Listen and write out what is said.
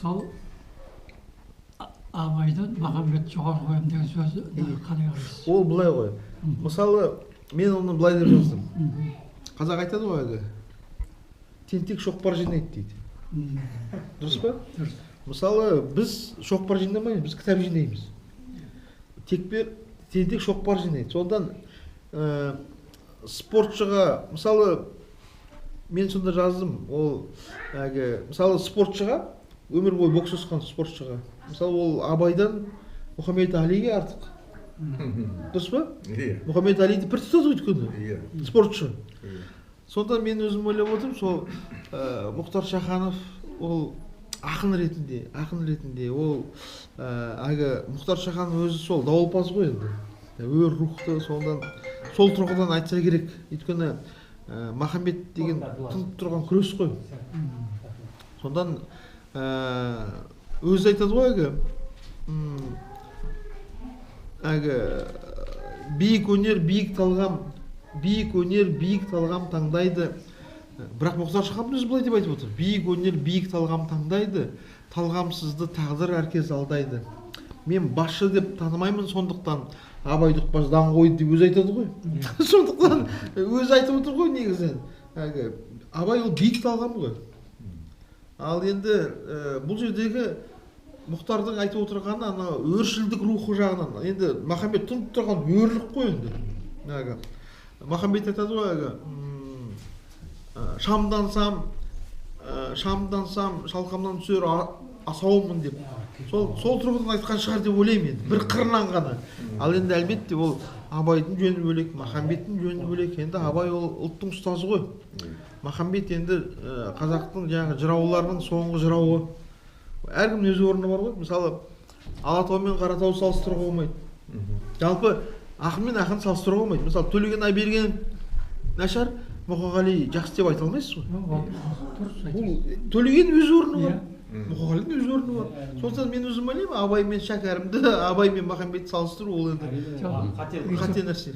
сол абайдан Махамбет жоғары қоямын деген сөзі қалай қарайсыз? Ол былай ғой. Мысалы, мен оны былай деп жаздым. Қазақ айтады ғой әлгі. Тентек шоқпар жинайды дейді. Дұрыс па? Дұрыс. Мысалы, біз шоқпар жинамаймыз, біз кітап жинаймыз. Тентек шоқпар жинайды. Сондан спортшыға, мысалы, мен сонда жаздым, ол мысалы спортшыға, өмір бойы бокс осқан спортшыға, мысалы ол Абайдан Мұхаммед Алиге артық. Дұрыс па? Мұхаммед Алиді бір тұтады өйткені спортшы. Сонда мен өзім ойлап отырмын, сол Мұхтар Шаханов ол ақын ретінде ол Мұхтар Шаханов өзі сол дауылпаз ғой енді. Өр рухты, сондан сол тұрғыдан айтса керек. Өйткені Махамбет деген тұнып тұрған күрес қой. Сондан өзі айтады ғой биік өнер, биік талғам таңдайды. Бірақ Мұхтар Шаханов өзі былай деп айтып отыр. Биік өнер, биік талғам таңдайды, талғамсызды тағдыр әркез алдайды. Мен басшы деп танымаймын, сондықтан Абайды ұқпас даңғойды деп өзі айтады ғой. Сондықтан өзі айтып отыр ғой негізі. Абай ол биік талғам ғой. Ал енді бұл жердегі Мұхтардың айтып отырғаны ана өршілдік рухы жағынан. Енді Махамбет тұнып тұрған өрлік қой енді. Махамбет айтады ғой, шамдансам, шалқамнан түсер асауымын деп. Сол тұрғыдан айтқан шығар деп ойлаймын енді. Бір қырынан ғана. Ал енді әлбетте ол Абайдың жөні бөлек, Махамбеттің жөні бөлек. Енді Абай ол ұлттың ұстазы ғой. Махамбет енді қазақтың жаңағы жырауларының соңғы жырауы. Әркімнің өз орны бар ғой. Мысалы, Алатау мен Қаратау салыстыруға болмайды. Жалпы ақын мен ақын салыстыруға болмайды. Мысалы, Төлеген Айберген нашар, Мұқағали жақсы деп айта алмайсыз ғой. Төлеген өз орны бар. Мұқағалидың өз орны бар. Сондықтан мен өзім ойлаймын, Абай мен Шәкәрімді, Абай мен Махамбетті салыстыру ол енді қате нәрсе.